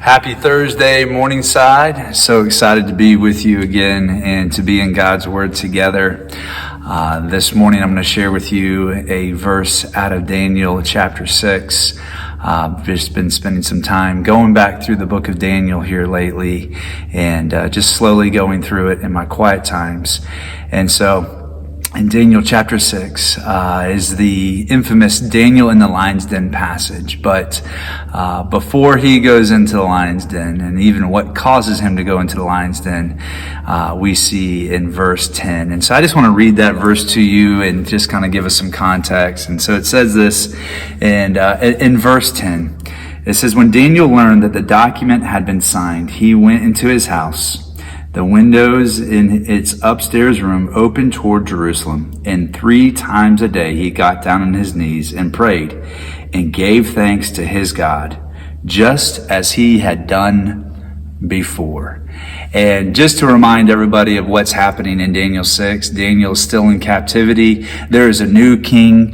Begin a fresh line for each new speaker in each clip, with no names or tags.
Happy Thursday, Morningside. So excited to be with you again and to be in God's Word together. This morning I'm going to share with you a verse out of Daniel chapter 6. Just been spending some time going back through the book of Daniel here lately and just slowly going through it in my quiet times. And so in Daniel chapter 6 is the infamous Daniel in the lion's den passage. But before he goes into the lion's den, and even what causes him to go into the lion's den, we see in verse 10. And so I just want to read that verse to you and just kind of give us some context. And so it says this in verse 10. It says, "When Daniel learned that the document had been signed, he went into his house. The windows in its upstairs room opened toward Jerusalem, and 3 times a day he got down on his knees and prayed and gave thanks to his God, just as he had done before." And just to remind everybody of what's happening in Daniel 6, Daniel is still in captivity. There is a new king,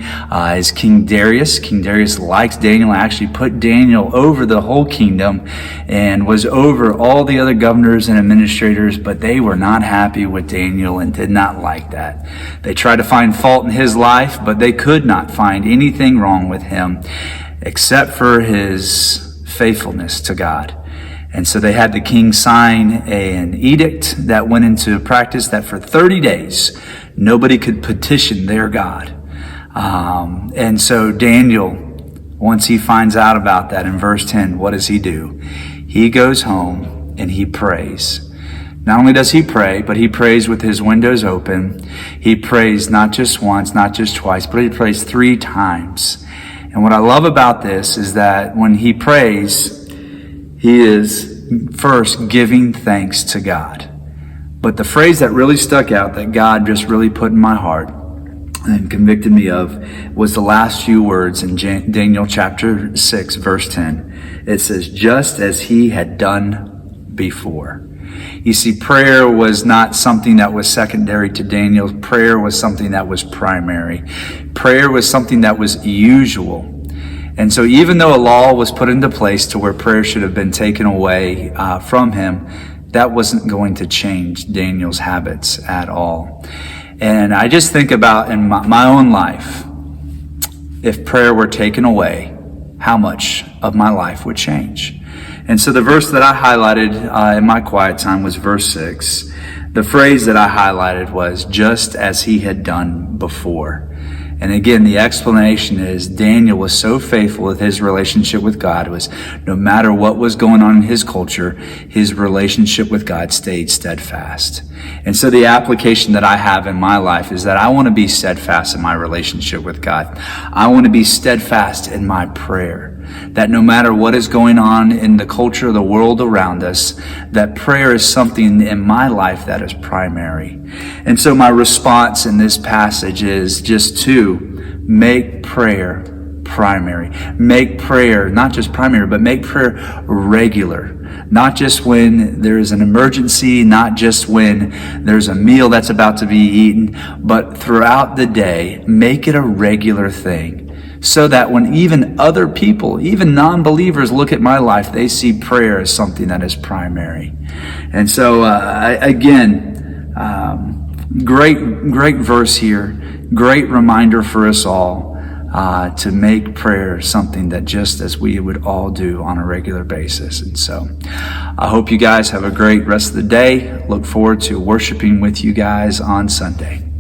is King Darius. King Darius likes Daniel, actually put Daniel over the whole kingdom and was over all the other governors and administrators, but they were not happy with Daniel and did not like that. They tried to find fault in his life, but they could not find anything wrong with him except for his faithfulness to God. And so they had the king sign an edict that went into practice that for 30 days, nobody could petition their God. And so Daniel, once he finds out about that in verse 10, what does he do? He goes home and he prays. Not only does he pray, but he prays with his windows open. He prays not just once, not just twice, but he prays 3 times. And what I love about this is that when he prays, he is first giving thanks to God. But the phrase that really stuck out, that God just really put in my heart and convicted me of, was the last few words in Daniel chapter 6, verse 10. It says, "Just as he had done before." You see, prayer was not something that was secondary to Daniel. Prayer was something that was primary. Prayer was something that was usual. And so even though a law was put into place to where prayer should have been taken away from him, that wasn't going to change Daniel's habits at all. And I just think about in my own life, if prayer were taken away, how much of my life would change. And so the verse that I highlighted in my quiet time was verse 6. The phrase that I highlighted was, "just as he had done before." And again, the explanation is Daniel was so faithful with his relationship with God, was no matter what was going on in his culture, his relationship with God stayed steadfast. And so the application that I have in my life is that I want to be steadfast in my relationship with God. I want to be steadfast in my prayer. That no matter what is going on in the culture of the world around us, that prayer is something in my life that is primary. And so my response in this passage is just to make prayer primary. Make prayer not just primary, but make prayer regular. Not just when there is an emergency, not just when there's a meal that's about to be eaten, but throughout the day, make it a regular thing. So that when even other people, even non-believers look at my life, they see prayer as something that is primary. And so, great verse here, great reminder for us all to make prayer something that just as we would all do on a regular basis. And so I hope you guys have a great rest of the day. Look forward to worshiping with you guys on Sunday.